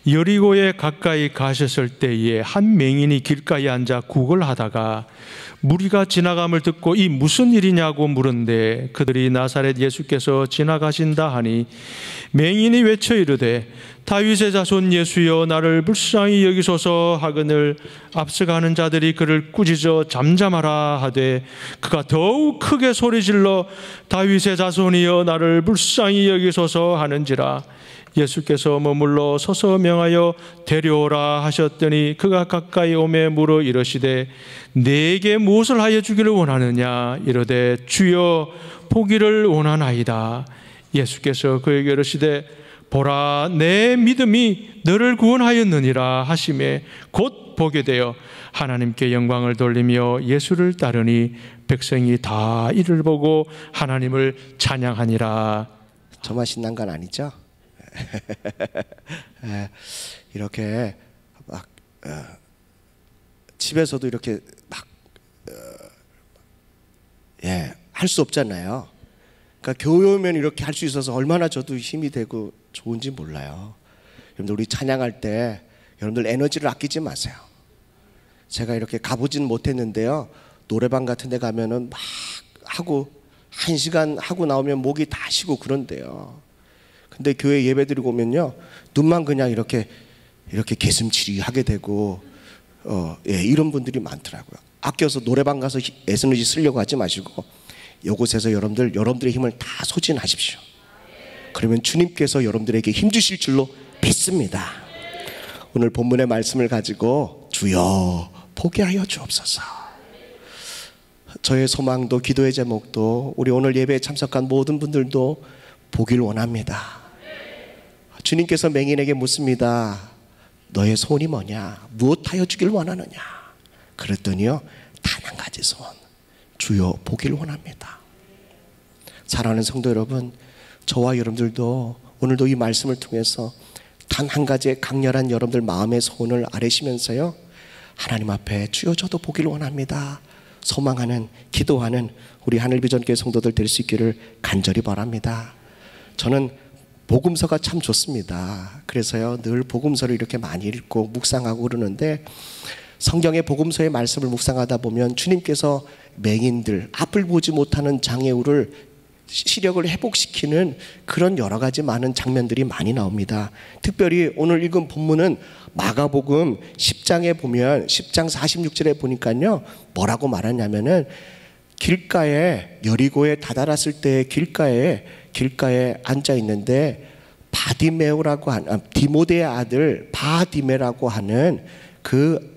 여리고에 가까이 가셨을 때에 한 맹인이 길가에 앉아 구걸하다가 무리가 지나감을 듣고 이 무슨 일이냐고 물은데 그들이 나사렛 예수께서 지나가신다 하니 맹인이 외쳐 이르되 다윗의 자손 예수여 나를 불쌍히 여기소서 하거늘 앞서가는 자들이 그를 꾸짖어 잠잠하라 하되 그가 더욱 크게 소리질러 다윗의 자손이여 나를 불쌍히 여기소서 하는지라 예수께서 머물러 서서 명하여 데려오라 하셨더니 그가 가까이 오매 물어 이르시되 내게 무엇을 하여 주기를 원하느냐 이르되 주여 보기를 원하나이다. 예수께서 그에게 이르시되 보라 내 믿음이 너를 구원하였느니라 하시매 곧 보게 되어 하나님께 영광을 돌리며 예수를 따르니 백성이 다 이를 보고 하나님을 찬양하니라. 저만 신난 건 아니죠? 이렇게 막 집에서도 이렇게 막 할 수 없잖아요. 그러니까 교회 오면 이렇게 할 수 있어서 얼마나 저도 힘이 되고 좋은지 몰라요. 여러분들 우리 찬양할 때 여러분들 에너지를 아끼지 마세요. 제가 이렇게 가보진 못했는데요, 노래방 같은 데 가면은 막 하고 1시간 하고 나오면 목이 다 쉬고 그런데요. 근데 교회 예배 드리고 오면요 눈만 그냥 이렇게 개슴치리 하게 되고 이런 분들이 많더라고요. 아껴서 노래방 가서 에너지 쓰려고 하지 마시고 이곳에서 여러분들의 힘을 다 소진하십시오. 그러면 주님께서 여러분들에게 힘 주실 줄로 믿습니다. 오늘 본문의 말씀을 가지고 주여 보게 하여 주옵소서. 저의 소망도 기도의 제목도 우리 오늘 예배에 참석한 모든 분들도 보길 원합니다. 주님께서 맹인에게 묻습니다. 너의 소원이 뭐냐? 무엇하여 주길 원하느냐? 그랬더니요 단 한 가지 소원, 주여 보길 원합니다. 사랑하는 성도 여러분, 저와 여러분들도 오늘도 이 말씀을 통해서 단 한 가지의 강렬한 여러분들 마음의 소원을 아뢰시면서요 하나님 앞에 주여 저도 보길 원합니다 소망하는, 기도하는 우리 하늘비전교회 성도들 될 수 있기를 간절히 바랍니다. 저는 복음서가 참 좋습니다. 그래서요 늘 복음서를 이렇게 많이 읽고 묵상하고 그러는데, 성경의 복음서의 말씀을 묵상하다 보면 주님께서 맹인들, 앞을 보지 못하는 장애우를 시력을 회복시키는 그런 여러 가지 많은 장면들이 많이 나옵니다. 특별히 오늘 읽은 본문은 마가복음 10장에 보면 10장 46절에 보니까요 뭐라고 말하냐면은 길가에, 여리고에 다다랐을 때 길가에 앉아 있는데 바디메오라고 하는, 디모데의 아들 바디메라고 하는 그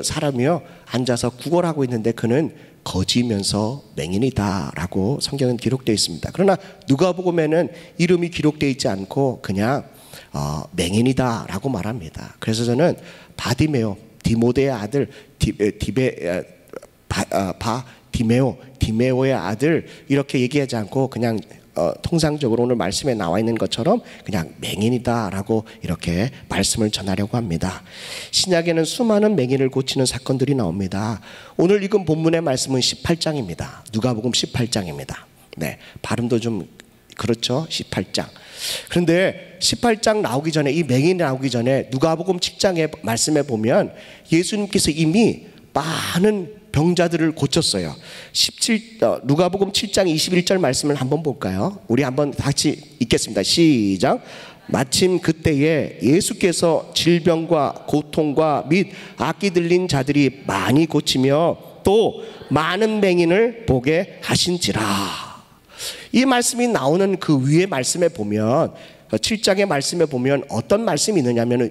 사람이요 앉아서 구걸하고 있는데 그는 거지면서 맹인이다 라고 성경은 기록되어 있습니다. 그러나 누가복음에는 이름이 기록되어 있지 않고 그냥 맹인이다 라고 말합니다. 그래서 저는 바디메오, 디모데의 아들 디메오의 아들 이렇게 얘기하지 않고 그냥 통상적으로 오늘 말씀에 나와 있는 것처럼 그냥 맹인이다 라고 이렇게 말씀을 전하려고 합니다. 신약에는 수많은 맹인을 고치는 사건들이 나옵니다. 오늘 읽은 본문의 말씀은 18장입니다. 누가복음 18장입니다. 네, 발음도 좀 그렇죠? 18장. 그런데 18장 나오기 전에, 이 맹인이 나오기 전에 누가복음 7장의 말씀에 보면 예수님께서 이미 많은 병자들을 고쳤어요. 누가복음 7장 21절 말씀을 한번 볼까요? 우리 한번 같이 읽겠습니다. 시작. 마침 그때에 예수께서 질병과 고통과 및 악기 들린 자들이 많이 고치며 또 많은 맹인을 보게 하신지라. 이 말씀이 나오는 그 위에 말씀에 보면 7장의 말씀에 보면 어떤 말씀이 있느냐면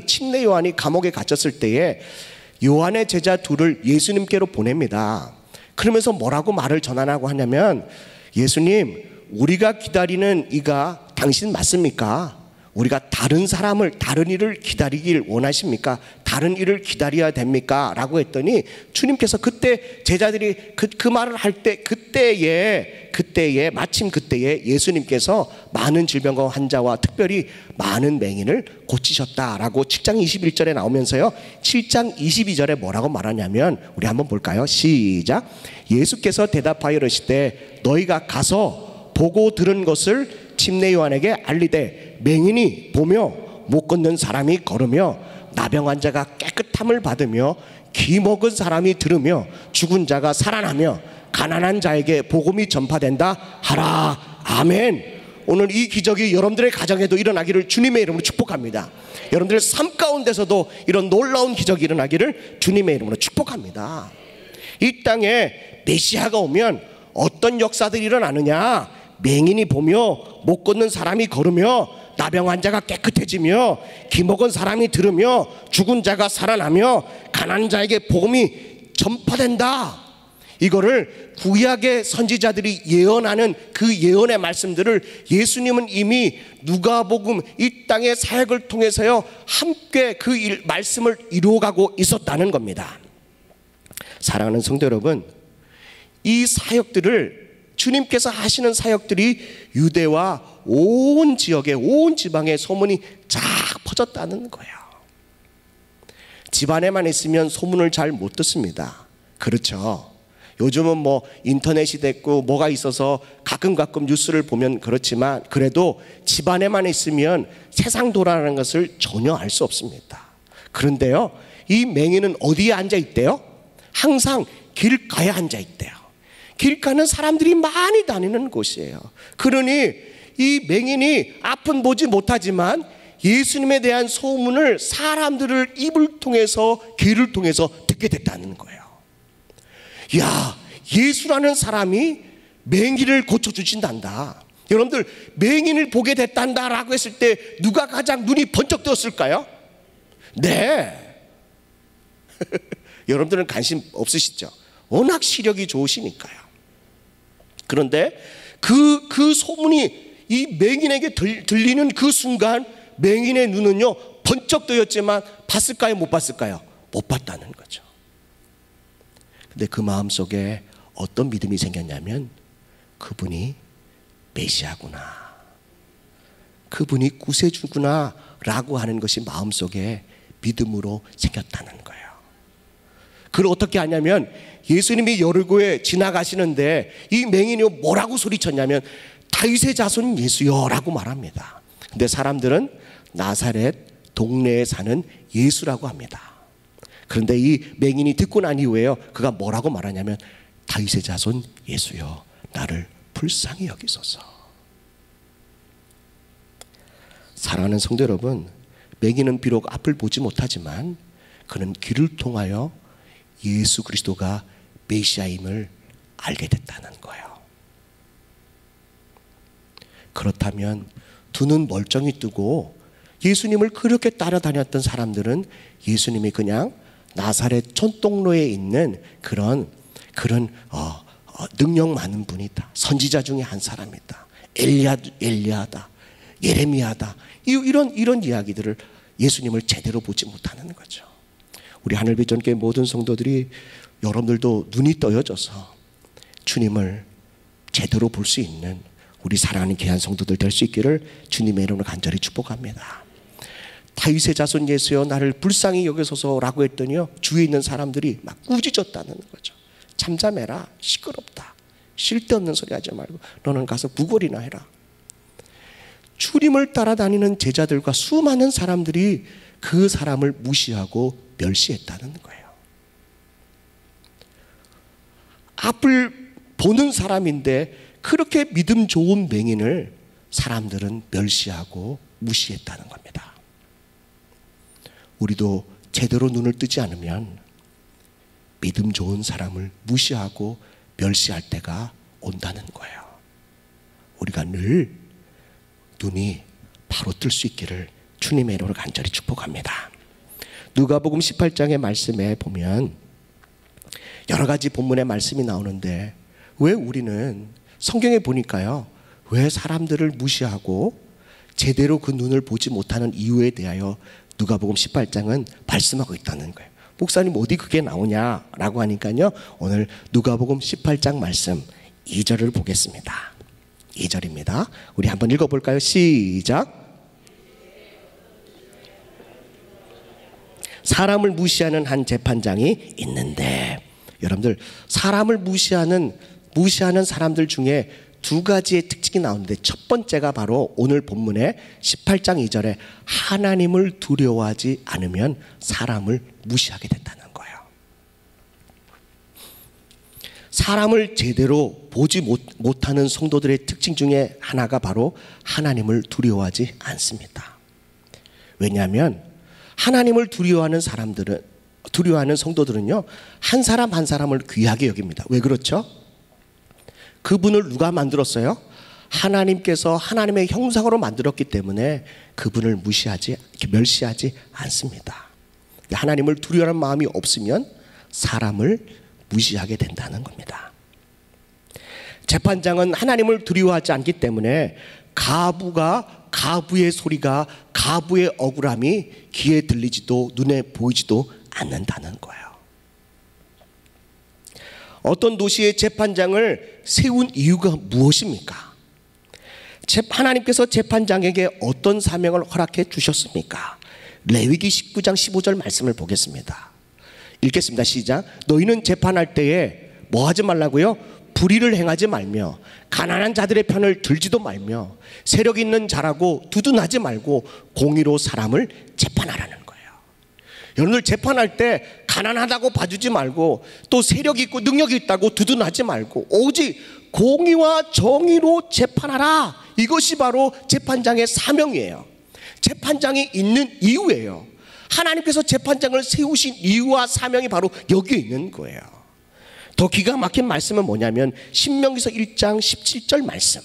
침례 요한이 감옥에 갇혔을 때에 요한의 제자 둘을 예수님께로 보냅니다. 그러면서 뭐라고 말을 전하라고 하냐면, 예수님 우리가 기다리는 이가 당신 맞습니까? 우리가 다른 일을 기다리길 원하십니까? 다른 일을 기다려야 됩니까? 라고 했더니 주님께서 그때 제자들이 그 말을 할 때 마침 그때에 예수님께서 많은 질병과 환자와 특별히 많은 맹인을 고치셨다라고 7장 21절에 나오면서요 7장 22절에 뭐라고 말하냐면, 우리 한번 볼까요? 시작. 예수께서 대답하여 이르시되 너희가 가서 보고 들은 것을 침례 요한에게 알리되 맹인이 보며 못 걷는 사람이 걸으며 나병 환자가 깨끗함을 받으며 기 먹은 사람이 들으며 죽은 자가 살아나며 가난한 자에게 복음이 전파된다 하라. 아멘. 오늘 이 기적이 여러분들의 가정에도 일어나기를 주님의 이름으로 축복합니다. 여러분들의 삶 가운데서도 이런 놀라운 기적이 일어나기를 주님의 이름으로 축복합니다. 이 땅에 메시아가 오면 어떤 역사들이 일어나느냐? 맹인이 보며 못 걷는 사람이 걸으며 나병 환자가 깨끗해지며 기 먹은 사람이 들으며 죽은 자가 살아나며 가난한 자에게 복음이 전파된다. 이거를 구약의 선지자들이 예언하는 그 예언의 말씀들을 예수님은 이미 누가복음 이 땅의 사역을 통해서요 함께 그 말씀을 이루어가고 있었다는 겁니다. 사랑하는 성도 여러분, 이 사역들을 주님께서 하시는 사역들이 유대와 온 지역에 온 지방에 소문이 쫙 퍼졌다는 거예요. 집안에만 있으면 소문을 잘 못 듣습니다. 그렇죠. 요즘은 뭐 인터넷이 됐고 뭐가 있어서 가끔 뉴스를 보면 그렇지만 그래도 집안에만 있으면 세상 돌아가는 것을 전혀 알 수 없습니다. 그런데요, 이 맹인은 어디에 앉아 있대요? 항상 길가에 앉아 있대요. 길가는 사람들이 많이 다니는 곳이에요. 그러니 이 맹인이 앞은 보지 못하지만 예수님에 대한 소문을 사람들을 입을 통해서 귀를 통해서 듣게 됐다는 거예요. 야, 예수라는 사람이 맹인을 고쳐주신단다. 여러분들 맹인을 보게 됐단다라고 했을 때 누가 가장 눈이 번쩍 뜨었을까요? 네. 여러분들은 관심 없으시죠? 워낙 시력이 좋으시니까요. 그런데 그 소문이 이 맹인에게 들리는 그 순간 맹인의 눈은요 번쩍 뜨였지만 봤을까요? 못 봤을까요? 못 봤다는 거죠. 근데 그 마음속에 어떤 믿음이 생겼냐면 그분이 메시아구나, 그분이 구세주구나 라고 하는 것이 마음속에 믿음으로 생겼다는 거예요. 그걸 어떻게 하냐면 예수님이 여리고에 지나가시는데 이 맹인이 뭐라고 소리쳤냐면 다윗의 자손 예수여 라고 말합니다. 근데 사람들은 나사렛 동네에 사는 예수라고 합니다. 그런데 이 맹인이 듣고 난 이후에요 그가 뭐라고 말하냐면 다윗의 자손 예수여 나를 불쌍히 여기소서. 사랑하는 성도 여러분, 맹인은 비록 앞을 보지 못하지만 그는 귀를 통하여 예수 그리스도가 메시아임을 알게 됐다는 거예요. 그렇다면 두 눈 멀쩡히 뜨고 예수님을 그렇게 따라다녔던 사람들은 예수님이 그냥 나사렛 촌동로에 있는 그런 능력 많은 분이다, 선지자 중에 한 사람이다, 엘리야다, 예레미야다, 이런 이야기들을 예수님을 제대로 보지 못하는 거죠. 우리 하늘비전교회 모든 성도들이 여러분들도 눈이 떠여져서 주님을 제대로 볼 수 있는 우리 사랑하는 귀한 성도들 될 수 있기를 주님의 이름으로 간절히 축복합니다. 다윗의 자손 예수여 나를 불쌍히 여기소서라고 했더니요 주위에 있는 사람들이 막 꾸짖었다는 거죠. 잠잠해라, 시끄럽다, 쓸데없는 소리 하지 말고 너는 가서 구걸이나 해라. 주님을 따라다니는 제자들과 수많은 사람들이 그 사람을 무시하고 멸시했다는 거예요. 앞을 보는 사람인데 그렇게 믿음 좋은 맹인을 사람들은 멸시하고 무시했다는 겁니다. 우리도 제대로 눈을 뜨지 않으면 믿음 좋은 사람을 무시하고 멸시할 때가 온다는 거예요. 우리가 늘 눈이 바로 뜰 수 있기를 주님의 이름으로 간절히 축복합니다. 누가복음 18장의 말씀에 보면 여러 가지 본문의 말씀이 나오는데 왜 우리는 성경에 보니까요 왜 사람들을 무시하고 제대로 그 눈을 보지 못하는 이유에 대하여 누가복음 18장은 말씀하고 있다는 거예요. 목사님 어디 그게 나오냐라고 하니까요 오늘 누가복음 18장 말씀 2절을 보겠습니다. 2절입니다. 우리 한번 읽어볼까요? 시작. 사람을 무시하는 한 재판장이 있는데, 여러분들 사람을 무시하는 사람들 중에 두 가지의 특징이 나오는데 첫 번째가 바로 오늘 본문의 18장 2절에 하나님을 두려워하지 않으면 사람을 무시하게 된다는 거예요. 사람을 제대로 보지 못하는 성도들의 특징 중에 하나가 바로 하나님을 두려워하지 않습니다. 왜냐하면 하나님을 두려워하는 성도들은요, 한 사람 한 사람을 귀하게 여깁니다. 왜 그렇죠? 그분을 누가 만들었어요? 하나님께서 하나님의 형상으로 만들었기 때문에 그분을 멸시하지 않습니다. 하나님을 두려워하는 마음이 없으면 사람을 무시하게 된다는 겁니다. 재판장은 하나님을 두려워하지 않기 때문에 가부의 소리가, 가부의 억울함이 귀에 들리지도 눈에 보이지도 않는다는 거예요. 어떤 도시의 재판장을 세운 이유가 무엇입니까? 하나님께서 재판장에게 어떤 사명을 허락해 주셨습니까? 레위기 19장 15절 말씀을 보겠습니다. 읽겠습니다. 시작. 너희는 재판할 때에 뭐 하지 말라고요? 불의를 행하지 말며 가난한 자들의 편을 들지도 말며 세력 있는 자라고 두둔하지 말고 공의로 사람을 재판하라는 거예요. 여러분들 재판할 때 가난하다고 봐주지 말고 또 세력 있고 능력이 있다고 두둔하지 말고 오직 공의와 정의로 재판하라. 이것이 바로 재판장의 사명이에요. 재판장이 있는 이유예요. 하나님께서 재판장을 세우신 이유와 사명이 바로 여기에 있는 거예요. 더 기가 막힌 말씀은 뭐냐면 신명기서 1장 17절 말씀.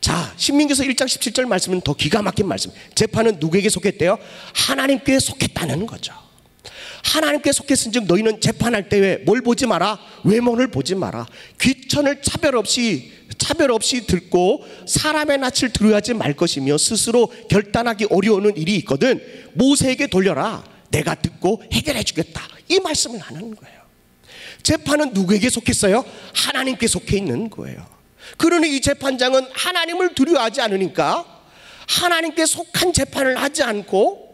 자, 신명기서 1장 17절 말씀은 더 기가 막힌 말씀. 재판은 누구에게 속했대요? 하나님께 속했다는 거죠. 하나님께 속했은 즉 너희는 재판할 때에 뭘 보지 마라? 외모를 보지 마라. 귀천을 차별 없이 듣고 사람의 낯을 두려워하지 말 것이며 스스로 결단하기 어려운 일이 있거든 모세에게 돌려라. 내가 듣고 해결해 주겠다. 이 말씀을 하는 거예요. 재판은 누구에게 속했어요? 하나님께 속해 있는 거예요. 그러니 이 재판장은 하나님을 두려워하지 않으니까 하나님께 속한 재판을 하지 않고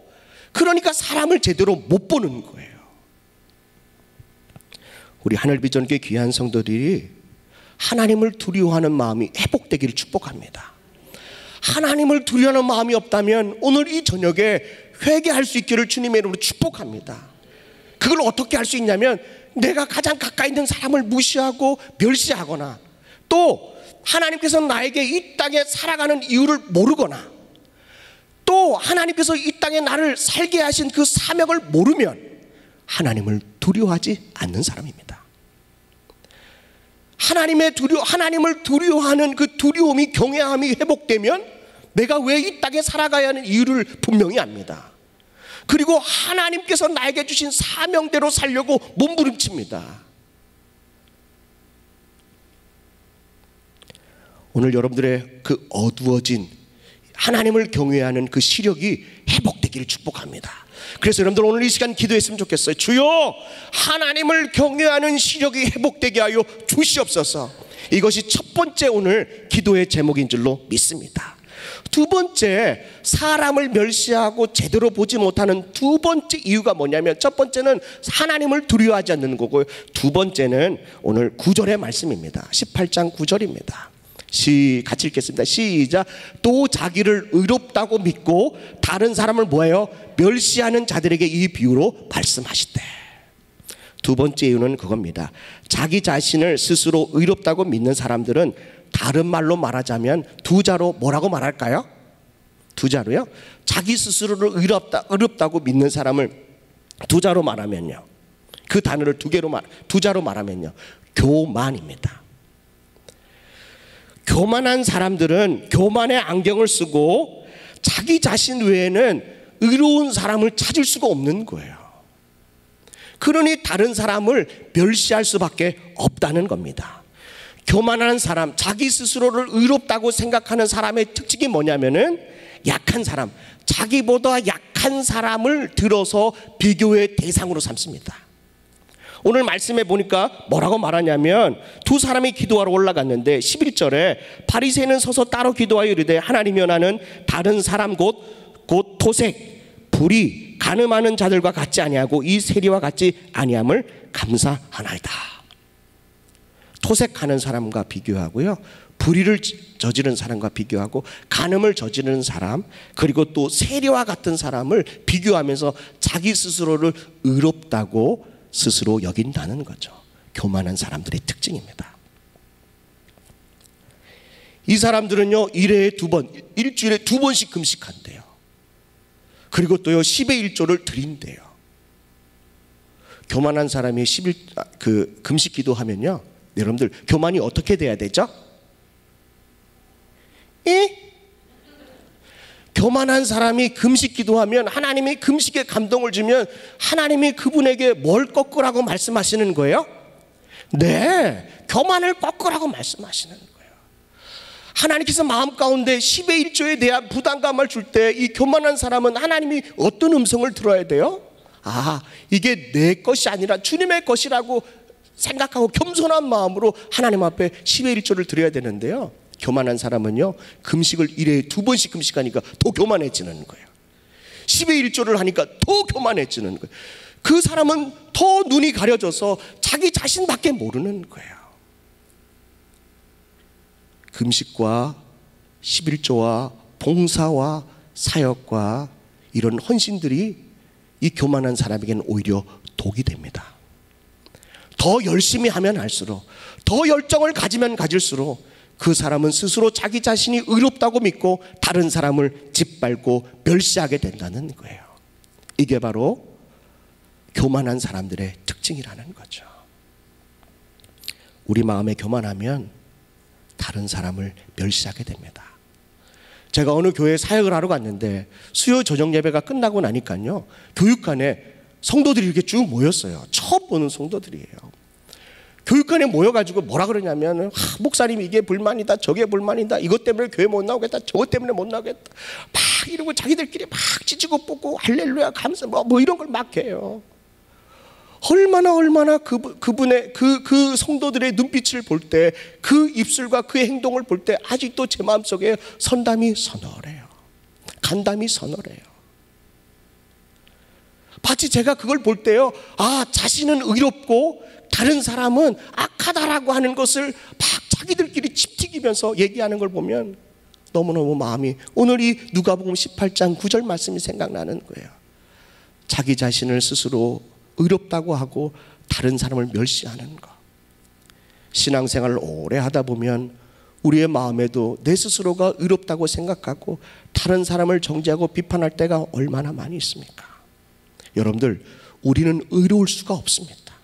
그러니까 사람을 제대로 못 보는 거예요. 우리 하늘비전교회 귀한 성도들이 하나님을 두려워하는 마음이 회복되기를 축복합니다. 하나님을 두려워하는 마음이 없다면 오늘 이 저녁에 회개할 수 있기를 주님의 이름으로 축복합니다. 그걸 어떻게 할 수 있냐면 내가 가장 가까이 있는 사람을 무시하고 멸시하거나 또 하나님께서 나에게 이 땅에 살아가는 이유를 모르거나 또 하나님께서 이 땅에 나를 살게 하신 그 사명을 모르면 하나님을 두려워하지 않는 사람입니다. 하나님을 두려워하는 그 두려움이 경외함이 회복되면 내가 왜 이 땅에 살아가야 하는 이유를 분명히 압니다. 그리고 하나님께서 나에게 주신 사명대로 살려고 몸부림칩니다. 오늘 여러분들의 그 어두워진 하나님을 경외하는 그 시력이 회복되기를 축복합니다. 그래서 여러분들 오늘 이 시간 기도했으면 좋겠어요. 주여 하나님을 경외하는 시력이 회복되게 하여 주시옵소서. 이것이 첫 번째 오늘 기도의 제목인 줄로 믿습니다. 두 번째, 사람을 멸시하고 제대로 보지 못하는 두 번째 이유가 뭐냐면 첫 번째는 하나님을 두려워하지 않는 거고요. 두 번째는 오늘 9절의 말씀입니다. 18장 9절입니다. 같이 읽겠습니다. 시작. 또 자기를 의롭다고 믿고 다른 사람을 뭐예요? 멸시하는 자들에게 이 비유로 말씀하시되. 두 번째 이유는 그겁니다. 자기 자신을 스스로 의롭다고 믿는 사람들은 다른 말로 말하자면 두 자로 뭐라고 말할까요? 두 자로요? 자기 스스로를 의롭다고 믿는 사람을 두 자로 말하면요. 그 단어를 두 자로 말하면요. 교만입니다. 교만한 사람들은 교만의 안경을 쓰고 자기 자신 외에는 의로운 사람을 찾을 수가 없는 거예요. 그러니 다른 사람을 멸시할 수밖에 없다는 겁니다. 교만한 사람, 자기 스스로를 의롭다고 생각하는 사람의 특징이 뭐냐면은 약한 사람, 자기보다 약한 사람을 들어서 비교의 대상으로 삼습니다. 오늘 말씀에 보니까 뭐라고 말하냐면 두 사람이 기도하러 올라갔는데 11절에 바리새인은 서서 따로 기도하여 이르되 하나님이여 나는 다른 사람 곧 토색, 불의, 간음하는 자들과 같지 아니하고 이 세리와 같지 아니함을 감사하나이다. 토색하는 사람과 비교하고요, 불의를 저지른 사람과 비교하고, 간음을 저지르는 사람, 그리고 또 세리와 같은 사람을 비교하면서 자기 스스로를 의롭다고 스스로 여긴다는 거죠. 교만한 사람들의 특징입니다. 이 사람들은요, 일주일에 2번씩 금식한대요. 그리고 또요, 10의 1조를 드린대요. 교만한 사람이 금식 기도하면요, 여러분들 교만이 어떻게 돼야 되죠? 교만한 사람이 금식 기도하면, 하나님이 금식에 감동을 주면 하나님이 그분에게 뭘 꺾으라고 말씀하시는 거예요? 네, 교만을 꺾으라고 말씀하시는 거예요. 하나님께서 마음 가운데 10의 1조에 대한 부담감을 줄 때 이 교만한 사람은 하나님이 어떤 음성을 들어야 돼요? 아, 이게 내 것이 아니라 주님의 것이라고 생각하고 겸손한 마음으로 하나님 앞에 10의 1조를 드려야 되는데요, 교만한 사람은요, 금식을 1회에 2번씩 금식하니까 더 교만해지는 거예요. 10의 1조를 하니까 더 교만해지는 거예요. 그 사람은 더 눈이 가려져서 자기 자신밖에 모르는 거예요. 금식과 11조와 봉사와 사역과 이런 헌신들이 이 교만한 사람에게는 오히려 독이 됩니다. 더 열심히 하면 할수록, 더 열정을 가지면 가질수록 그 사람은 스스로 자기 자신이 의롭다고 믿고 다른 사람을 짓밟고 멸시하게 된다는 거예요. 이게 바로 교만한 사람들의 특징이라는 거죠. 우리 마음에 교만하면 다른 사람을 멸시하게 됩니다. 제가 어느 교회에 사역을 하러 갔는데 수요 저녁 예배가 끝나고 나니까요, 교육관에 성도들이 이렇게 쭉 모였어요. 처음 보는 성도들이에요. 교육관에 모여가지고 뭐라 그러냐면, 목사님 이게 불만이다, 저게 불만이다, 이것 때문에 교회 못 나오겠다, 저것 때문에 못 나오겠다, 막 이러고 자기들끼리 막 찢고 뽑고 할렐루야 감사 뭐 이런 걸 막 해요. 얼마나 그분의 그 성도들의 눈빛을 볼 때, 그 입술과 그 행동을 볼 때 아직도 제 마음속에 선담이 서늘해요. 간담이 서늘해요. 마치 제가 그걸 볼 때요, 아, 자신은 의롭고 다른 사람은 악하다라고 하는 것을 막 자기들끼리 칩튀기면서 얘기하는 걸 보면 너무너무 마음이, 오늘 이 누가복음 18장 9절 말씀이 생각나는 거예요. 자기 자신을 스스로 의롭다고 하고 다른 사람을 멸시하는 것. 신앙생활을 오래 하다 보면 우리의 마음에도 내 스스로가 의롭다고 생각하고 다른 사람을 정죄하고 비판할 때가 얼마나 많이 있습니까? 여러분들, 우리는 의로울 수가 없습니다.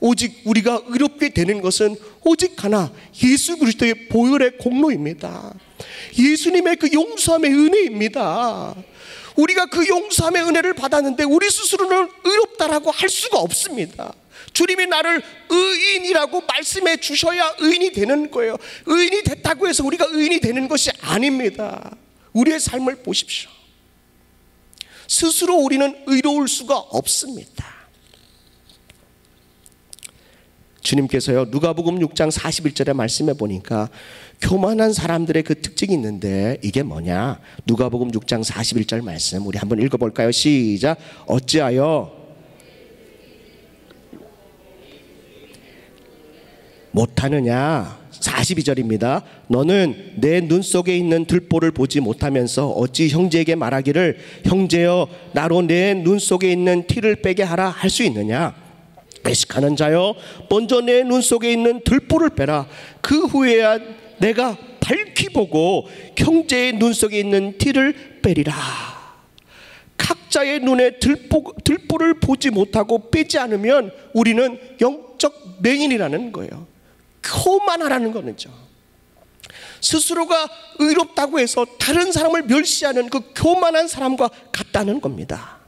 오직 우리가 의롭게 되는 것은 오직 하나, 예수 그리스도의 보혈의 공로입니다. 예수님의 그 용서함의 은혜입니다. 우리가 그 용서함의 은혜를 받았는데 우리 스스로는 의롭다라고 할 수가 없습니다. 주님이 나를 의인이라고 말씀해 주셔야 의인이 되는 거예요. 의인이 됐다고 해서 우리가 의인이 되는 것이 아닙니다. 우리의 삶을 보십시오. 스스로 우리는 의로울 수가 없습니다. 주님께서요, 누가복음 6장 41절에 말씀해 보니까 교만한 사람들의 그 특징이 있는데, 이게 뭐냐? 누가복음 6장 41절 말씀 우리 한번 읽어볼까요? 시작. 어찌하여 못하느냐? 42절입니다. 너는 내 눈 속에 있는 들보를 보지 못하면서 어찌 형제에게 말하기를 형제여 나로 내 눈 속에 있는 티를 빼게 하라 할 수 있느냐? 외식하는 자여 먼저 내 눈 속에 있는 들보를 빼라. 그 후에야 내가 밝히 보고 형제의 눈 속에 있는 티를 빼리라. 각자의 눈에 들보를 보지 못하고 빼지 않으면 우리는 영적 맹인이라는 거예요. 교만하라는 거죠. 스스로가 의롭다고 해서 다른 사람을 멸시하는 그 교만한 사람과 같다는 겁니다.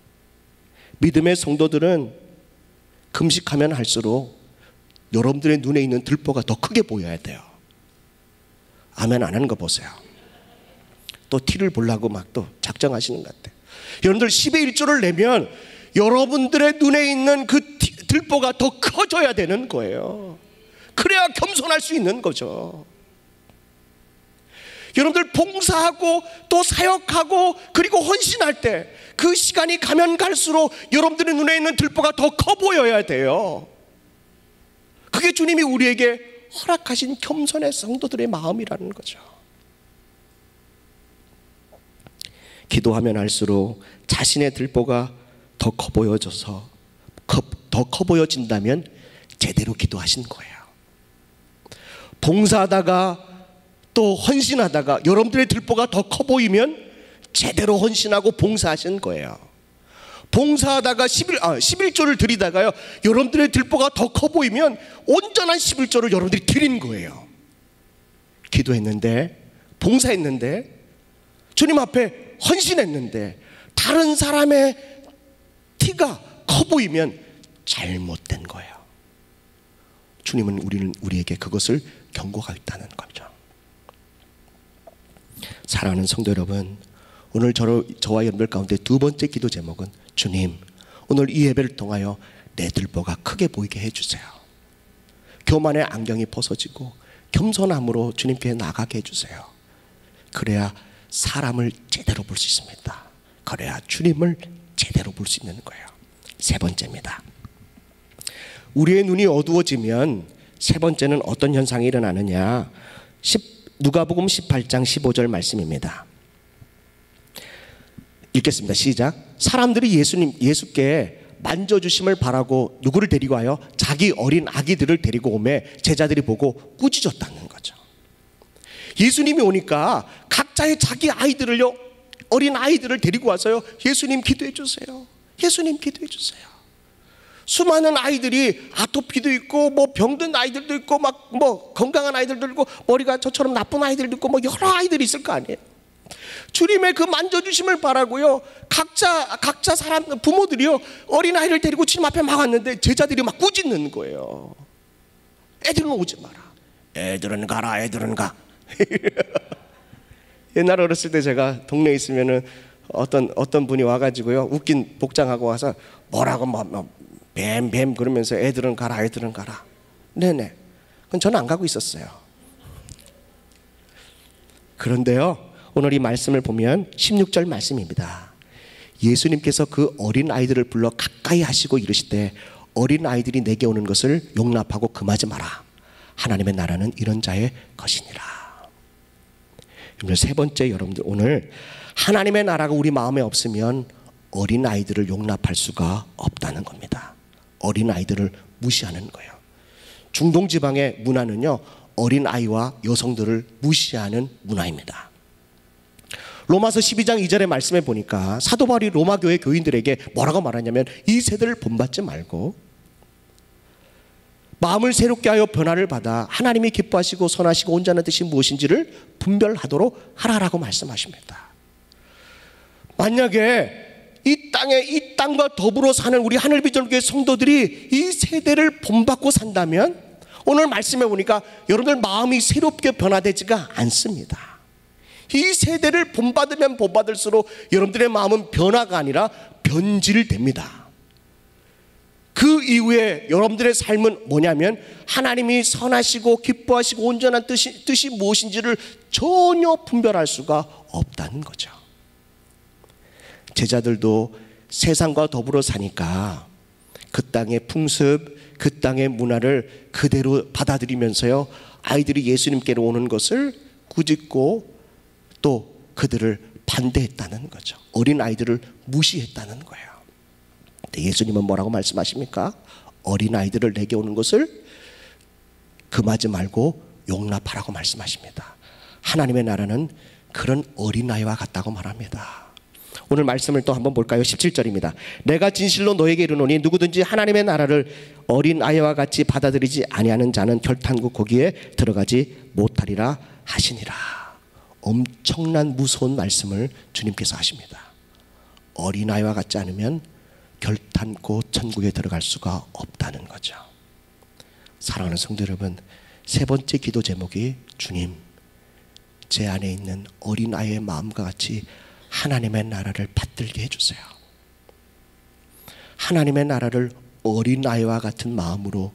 믿음의 성도들은 금식하면 할수록 여러분들의 눈에 있는 들보가 더 크게 보여야 돼요. 아멘 안 하는 거 보세요. 또 티를 보려고 막 또 작정하시는 것 같아요. 여러분들 10의 1조를 내면 여러분들의 눈에 있는 그 들보가 더 커져야 되는 거예요. 그래야 겸손할 수 있는 거죠. 여러분들 봉사하고 또 사역하고 그리고 헌신할 때 그 시간이 가면 갈수록 여러분들의 눈에 있는 들보가 더 커 보여야 돼요. 그게 주님이 우리에게 허락하신 겸손의 성도들의 마음이라는 거죠. 기도하면 할수록 자신의 들보가 더 커 보여져서 더 커 보여진다면 제대로 기도하신 거예요. 봉사하다가 또 헌신하다가 여러분들의 들보가 더 커 보이면 제대로 헌신하고 봉사하신 거예요. 봉사하다가 11조를 드리다가요, 여러분들의 들보가 더 커 보이면 온전한 11조를 여러분들이 드린 거예요. 기도했는데, 봉사했는데, 주님 앞에 헌신했는데 다른 사람의 티가 커 보이면 잘못된 거예요. 주님은 우리에게 그것을 경고하고 있다는 거죠. 사랑하는 성도 여러분, 오늘 저와 여러분들 가운데 두 번째 기도 제목은, 주님, 오늘 이 예배를 통하여 내 들보가 크게 보이게 해주세요. 교만의 안경이 벗어지고 겸손함으로 주님께 나가게 해주세요. 그래야 사람을 제대로 볼 수 있습니다. 그래야 주님을 제대로 볼 수 있는 거예요. 세 번째입니다. 우리의 눈이 어두워지면 세 번째는 어떤 현상이 일어나느냐, 누가복음 18장 15절 말씀입니다. 읽겠습니다. 시작. 사람들이 예수께 만져주심을 바라고 누구를 데리고 와요? 자기 어린 아기들을 데리고 오매 제자들이 보고 꾸짖었다는 거죠. 예수님이 오니까 각자의 자기 아이들을요, 어린 아이들을 데리고 와서요, 예수님 기도해 주세요. 예수님 기도해 주세요. 수많은 아이들이 아토피도 있고 뭐 병든 아이들도 있고 막 뭐 건강한 아이들도 있고 머리가 저처럼 나쁜 아이들도 있고 뭐 여러 아이들이 있을 거 아니에요. 주님의 그 만져주심을 바라고요, 각자 사람 부모들이요, 어린 아이를 데리고 주님 앞에 막 왔는데 제자들이 막 꾸짖는 거예요. 애들은 오지 마라. 애들은 가라. 애들은 가. 옛날 어렸을 때 제가 동네에 있으면은 어떤 분이 와가지고요, 웃긴 복장하고 와서 뭐라고 뱀 그러면서 애들은 가라. 애들은 가라. 네네. 그건 저는 안 가고 있었어요. 그런데요, 오늘 이 말씀을 보면 16절 말씀입니다. 예수님께서 그 어린 아이들을 불러 가까이 하시고 이르시되, 어린 아이들이 내게 오는 것을 용납하고 금하지 마라. 하나님의 나라는 이런 자의 것이니라. 세 번째, 여러분들, 오늘 하나님의 나라가 우리 마음에 없으면 어린 아이들을 용납할 수가 없다는 겁니다. 어린 아이들을 무시하는 거예요. 중동 지방의 문화는요, 어린 아이와 여성들을 무시하는 문화입니다. 로마서 12장 2절의 말씀에 보니까 사도 바울이 로마 교회 교인들에게 뭐라고 말하냐면, 이 세대를 본받지 말고 마음을 새롭게 하여 변화를 받아 하나님이 기뻐하시고 선하시고 온전한 뜻이 무엇인지를 분별하도록 하라라고 말씀하십니다. 만약에 이 땅과 더불어 사는 우리 하늘비전교회 성도들이 이 세대를 본받고 산다면, 오늘 말씀해 보니까 여러분들 마음이 새롭게 변화되지가 않습니다. 이 세대를 본받으면 본받을수록 여러분들의 마음은 변화가 아니라 변질됩니다. 그 이후에 여러분들의 삶은 뭐냐면, 하나님이 선하시고 기뻐하시고 온전한 뜻이 무엇인지를 전혀 분별할 수가 없다는 거죠. 제자들도 세상과 더불어 사니까 그 땅의 풍습, 그 땅의 문화를 그대로 받아들이면서요, 아이들이 예수님께로 오는 것을 꾸짖고 또 그들을 반대했다는 거죠. 어린 아이들을 무시했다는 거예요. 근데 예수님은 뭐라고 말씀하십니까? 어린 아이들을 내게 오는 것을 금하지 말고 용납하라고 말씀하십니다. 하나님의 나라는 그런 어린 아이와 같다고 말합니다. 오늘 말씀을 또 한번 볼까요? 17절입니다. 내가 진실로 너에게 이르노니 누구든지 하나님의 나라를 어린 아이와 같이 받아들이지 아니하는 자는 결탄코 거기에 들어가지 못하리라 하시니라. 엄청난 무서운 말씀을 주님께서 하십니다. 어린아이와 같지 않으면 결탄코 천국에 들어갈 수가 없다는 거죠. 사랑하는 성도 여러분, 세 번째 기도 제목이, 주님, 제 안에 있는 어린아이의 마음과 같이 하나님의 나라를 받들게 해주세요. 하나님의 나라를 어린아이와 같은 마음으로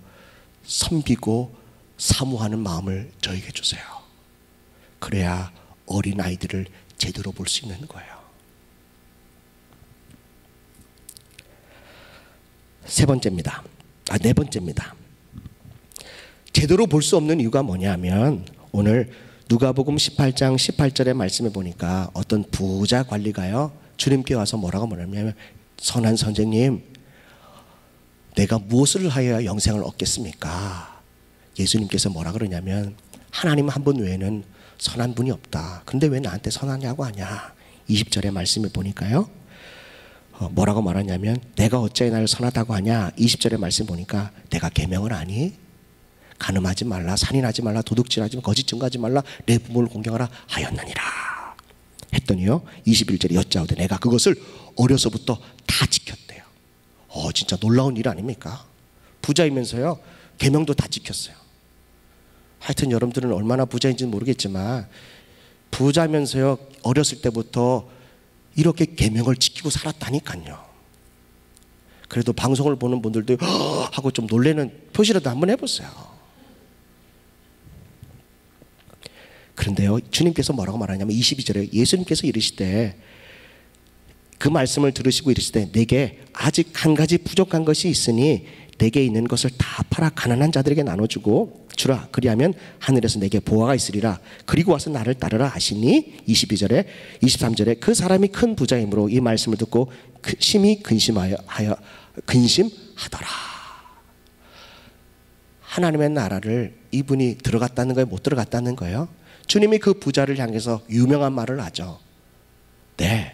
섬기고 사모하는 마음을 저에게 주세요. 그래야 어린아이들을 제대로 볼 수 있는 거예요. 네 번째입니다. 제대로 볼 수 없는 이유가 뭐냐면 오늘 누가복음 18장 18절의 말씀에 보니까 어떤 부자 관리가요 주님께 와서 뭐라고 말하냐면 선한 선생님, 내가 무엇을 하여야 영생을 얻겠습니까? 예수님께서 뭐라 그러냐면 하나님 한 분 외에는 선한 분이 없다. 근데 왜 나한테 선하냐고 하냐? 20절의 말씀을 보니까요 뭐라고 말하냐면 내가 어찌 나를 선하다고 하냐? 20절의 말씀 보니까 내가 계명을 아니? 간음하지 말라, 살인하지 말라, 도둑질하지 말라, 거짓 증거하지 말라, 내 부모를 공경하라 하였느니라 했더니요 21절에 여짜오되 내가 그것을 어려서부터 다 지켰대요. 진짜 놀라운 일 아닙니까? 부자이면서요 계명도 다 지켰어요. 하여튼 여러분들은 얼마나 부자인지는 모르겠지만 부자면서요 어렸을 때부터 이렇게 계명을 지키고 살았다니까요. 그래도 방송을 보는 분들도 하고 좀 놀라는 표시라도 한번 해보세요. 그런데요 주님께서 뭐라고 말하냐면 22절에 예수님께서 이르시되 그 말씀을 들으시고 이르시되 내게 아직 한 가지 부족한 것이 있으니 내게 있는 것을 다 팔아 가난한 자들에게 나눠주고 주라. 그리하면 하늘에서 내게 보화가 있으리라. 그리고 와서 나를 따르라 하시니 22절에 23절에 그 사람이 큰 부자이므로 이 말씀을 듣고 심히 근심하더라. 하나님의 나라를 이분이 들어갔다는 거예요? 못 들어갔다는 거예요? 주님이 그 부자를 향해서 유명한 말을 하죠. 네.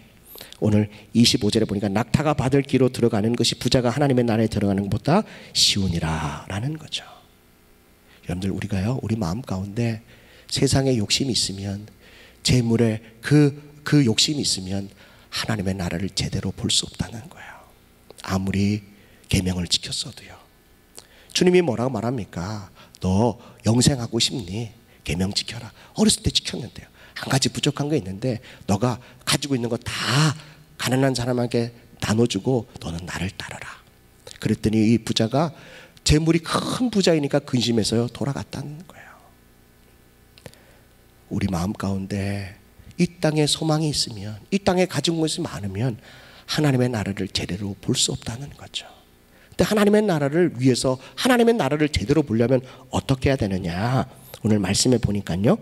오늘 25절에 보니까 낙타가 받을 길로 들어가는 것이 부자가 하나님의 나라에 들어가는 것보다 쉬우니라 라는 거죠. 여러분들 우리가요 우리 마음 가운데 세상에 욕심이 있으면 재물에 그 욕심이 있으면 하나님의 나라를 제대로 볼 수 없다는 거예요. 아무리 계명을 지켰어도요. 주님이 뭐라고 말합니까? 너 영생하고 싶니? 계명 지켜라. 어렸을 때 지켰는데요. 한 가지 부족한 게 있는데 너가 가지고 있는 거 다 가난한 사람에게 나눠주고 너는 나를 따르라. 그랬더니 이 부자가 재물이 큰 부자이니까 근심해서요 돌아갔다는 거예요. 우리 마음 가운데 이 땅에 소망이 있으면 이 땅에 가진 것이 많으면 하나님의 나라를 제대로 볼 수 없다는 거죠. 근데 하나님의 나라를 위해서 하나님의 나라를 제대로 보려면 어떻게 해야 되느냐? 오늘 말씀에 보니까요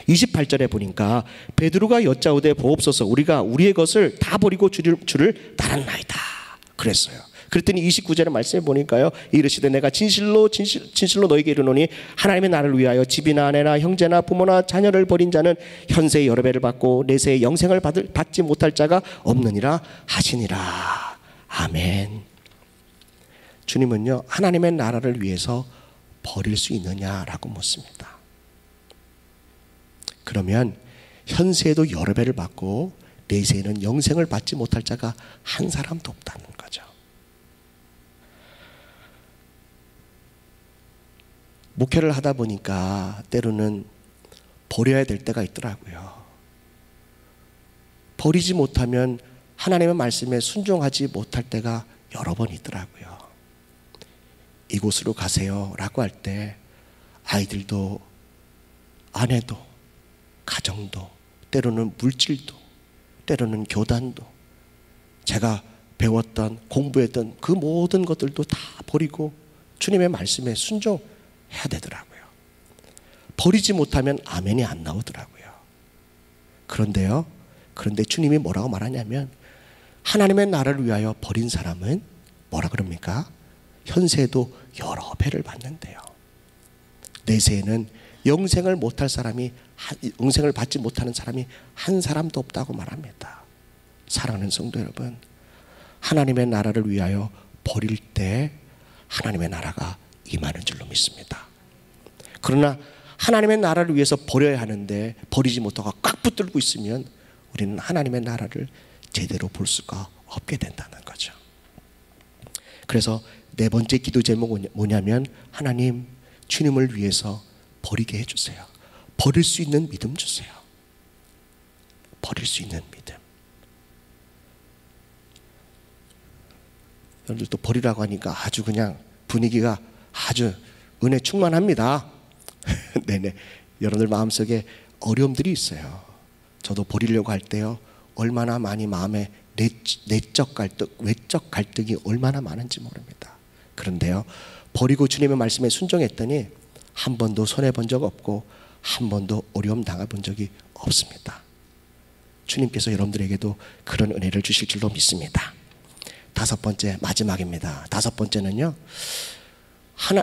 28절에 보니까 베드로가 여짜오되 보옵소서 우리가 우리의 것을 다 버리고 주를 따랐나이다 그랬어요. 그랬더니 29절의 말씀에 보니까요 이르시되 내가 진실로 너에게 이르노니 하나님의 나라를 위하여 집이나 아내나 형제나 부모나 자녀를 버린 자는 현세의 여러 배를 받고 내세의 영생을 받지 못할 자가 없느니라 하시니라. 아멘. 주님은요 하나님의 나라를 위해서 버릴 수 있느냐라고 묻습니다. 그러면 현세에도 여러 배를 받고 내세에는 영생을 받지 못할 자가 한 사람도 없다는 거죠. 목회를 하다 보니까 때로는 버려야 될 때가 있더라고요. 버리지 못하면 하나님의 말씀에 순종하지 못할 때가 여러 번 있더라고요. 이곳으로 가세요 라고 할 때 아이들도 아내도 가정도 때로는 물질도 때로는 교단도 제가 배웠던 공부했던 그 모든 것들도 다 버리고 주님의 말씀에 순종해야 되더라고요. 버리지 못하면 아멘이 안 나오더라고요. 그런데 주님이 뭐라고 말하냐면 하나님의 나라를 위하여 버린 사람은 뭐라 그럽니까? 현세에도 여러 배를 받는데요. 내세에는 영생을 받지 못하는 사람이 한 사람도 없다고 말합니다. 사랑하는 성도 여러분, 하나님의 나라를 위하여 버릴 때 하나님의 나라가 임하는 줄로 믿습니다. 그러나 하나님의 나라를 위해서 버려야 하는데 버리지 못하고 꽉 붙들고 있으면 우리는 하나님의 나라를 제대로 볼 수가 없게 된다는 거죠. 그래서 네 번째 기도 제목은 뭐냐면 하나님 주님을 위해서 버리게 해주세요. 버릴 수 있는 믿음 주세요. 버릴 수 있는 믿음. 여러분들 또 버리라고 하니까 아주 그냥 분위기가 아주 은혜 충만합니다. 네네. 여러분들 마음속에 어려움들이 있어요. 저도 버리려고 할 때요 얼마나 많이 마음에 내적 갈등, 외적 갈등이 얼마나 많은지 모릅니다. 그런데요 버리고 주님의 말씀에 순종했더니 한 번도 손해본 적 없고 한 번도 어려움 당해본 적이 없습니다. 주님께서 여러분들에게도 그런 은혜를 주실 줄로 믿습니다. 다섯 번째, 마지막입니다. 다섯 번째는요,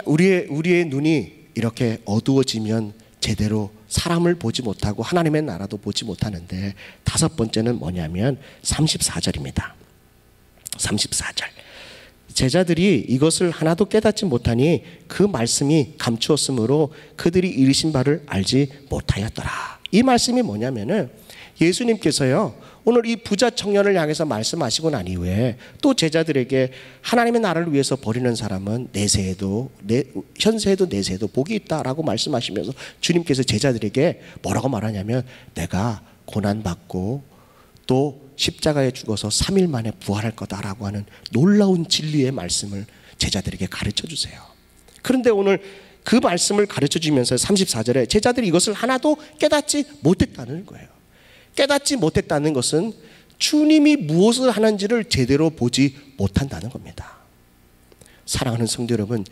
우리의 눈이 이렇게 어두워지면 제대로 사람을 보지 못하고 하나님의 나라도 보지 못하는데, 다섯 번째는 뭐냐면 34절입니다. 34절. 제자들이 이것을 하나도 깨닫지 못하니 그 말씀이 감추었으므로 그들이 이르신 바를 알지 못하였더라. 이 말씀이 뭐냐면은 예수님께서요, 오늘 이 부자 청년을 향해서 말씀하시고 난 이후에 또 제자들에게 하나님의 나라를 위해서 버리는 사람은 현세에도 내세에도 복이 있다라고 말씀하시면서 주님께서 제자들에게 뭐라고 말하냐면, 내가 고난받고 또 십자가에 죽어서 3일 만에 부활할 거다라고 하는 놀라운 진리의 말씀을 제자들에게 가르쳐 주세요. 그런데 오늘 그 말씀을 가르쳐 주면서 34절에 제자들이 이것을 하나도 깨닫지 못했다는 거예요. 깨닫지 못했다는 것은 주님이 무엇을 하는지를 제대로 보지 못한다는 겁니다. 사랑하는 성도 여러분,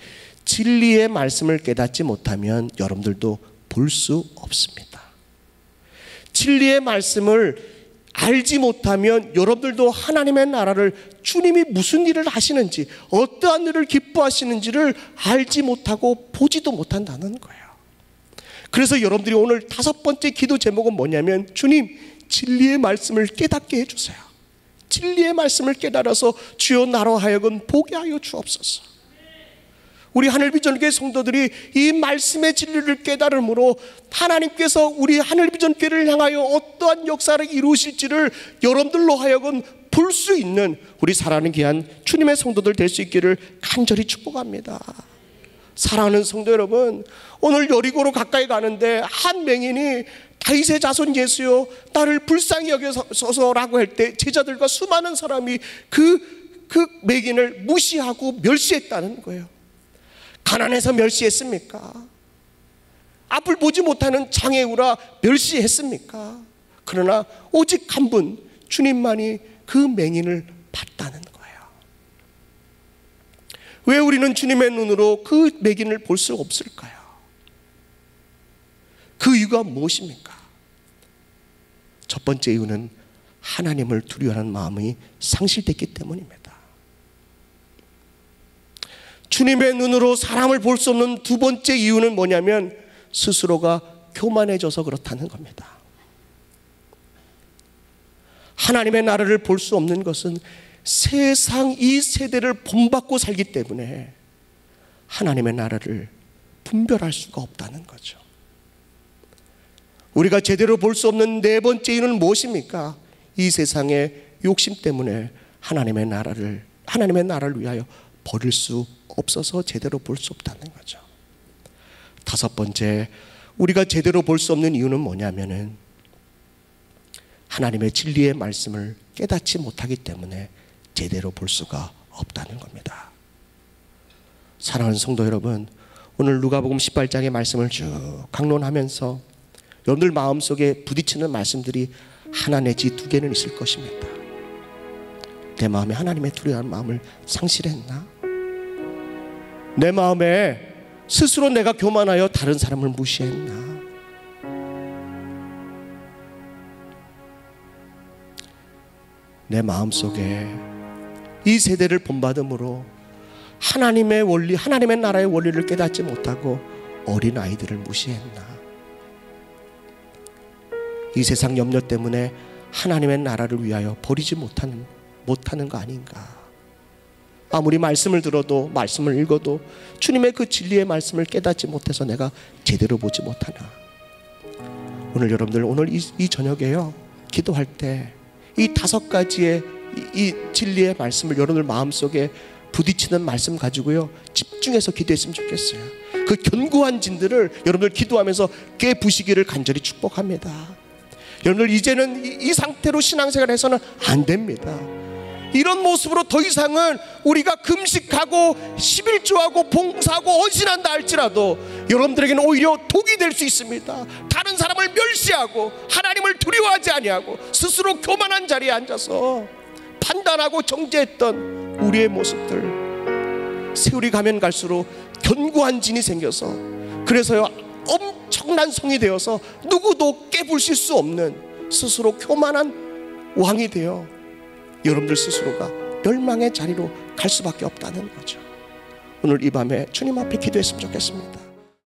진리의 말씀을 깨닫지 못하면 여러분들도 볼 수 없습니다. 진리의 말씀을 알지 못하면 여러분들도 하나님의 나라를, 주님이 무슨 일을 하시는지, 어떠한 일을 기뻐하시는지를 알지 못하고 보지도 못한다는 거예요. 그래서 여러분들이 오늘 다섯 번째 기도 제목은 뭐냐면, 주님, 진리의 말씀을 깨닫게 해주세요. 진리의 말씀을 깨달아서 주여 나로 하여금 보게 하여 주옵소서. 우리 하늘비전교회 성도들이 이 말씀의 진리를 깨달음으로 하나님께서 우리 하늘비전교회를 향하여 어떠한 역사를 이루실지를 여러분들로 하여금 볼 수 있는 우리 사랑하는 귀한 주님의 성도들 될 수 있기를 간절히 축복합니다. 사랑하는 성도 여러분, 오늘 여리고로 가까이 가는데 한 맹인이 다윗의 자손 예수여 나를 불쌍히 여겨서라고 할 때 제자들과 수많은 사람이 그 맹인을 무시하고 멸시했다는 거예요. 가난해서 멸시했습니까? 앞을 보지 못하는 장애우라 멸시했습니까? 그러나 오직 한 분, 주님만이 그 맹인을 봤다는 거예요. 왜 우리는 주님의 눈으로 그 맹인을 볼 수 없을까요? 그 이유가 무엇입니까? 첫 번째 이유는 하나님을 두려워하는 마음이 상실됐기 때문입니다. 주님의 눈으로 사람을 볼 수 없는 두 번째 이유는 뭐냐면 스스로가 교만해져서 그렇다는 겁니다. 하나님의 나라를 볼 수 없는 것은 세상 이 세대를 본받고 살기 때문에 하나님의 나라를 분별할 수가 없다는 거죠. 우리가 제대로 볼 수 없는 네 번째 이유는 무엇입니까? 이 세상의 욕심 때문에 하나님의 나라를 위하여 버릴 수 없어서 제대로 볼 수 없다는 거죠. 다섯 번째, 우리가 제대로 볼 수 없는 이유는 뭐냐면은 하나님의 진리의 말씀을 깨닫지 못하기 때문에 제대로 볼 수가 없다는 겁니다. 사랑하는 성도 여러분, 오늘 누가복음 18장의 말씀을 쭉 강론하면서 여러분들 마음속에 부딪히는 말씀들이 하나 내지 두 개는 있을 것입니다. 내 마음에 하나님의 두려워하는 마음을 상실했나? 내 마음에 스스로 내가 교만하여 다른 사람을 무시했나? 내 마음속에 이 세대를 본받음으로 하나님의 원리, 하나님의 나라의 원리를 깨닫지 못하고 어린 아이들을 무시했나? 이 세상 염려 때문에 하나님의 나라를 위하여 버리지 못하는 거 아닌가? 아무리 말씀을 들어도, 말씀을 읽어도 주님의 그 진리의 말씀을 깨닫지 못해서 내가 제대로 보지 못하나? 오늘 여러분들, 오늘 이 저녁에요, 기도할 때 이 다섯 가지의 이 진리의 말씀을 여러분들 마음속에 부딪히는 말씀 가지고요 집중해서 기도했으면 좋겠어요. 그 견고한 진들을 여러분들 기도하면서 깨부시기를 간절히 축복합니다. 여러분들 이제는 이 상태로 신앙생활 해서는 안 됩니다. 이런 모습으로 더 이상은 우리가 금식하고 11조하고 봉사하고 헌신한다 할지라도 여러분들에게는 오히려 독이 될 수 있습니다. 다른 사람을 멸시하고 하나님을 두려워하지 아니하고 스스로 교만한 자리에 앉아서 판단하고 정죄했던 우리의 모습들, 세월이 가면 갈수록 견고한 진이 생겨서, 그래서요 엄청난 성이 되어서 누구도 깨부실 수 없는 스스로 교만한 왕이 되어 여러분들 스스로가 멸망의 자리로 갈 수밖에 없다는 거죠. 오늘 이 밤에 주님 앞에 기도했으면 좋겠습니다.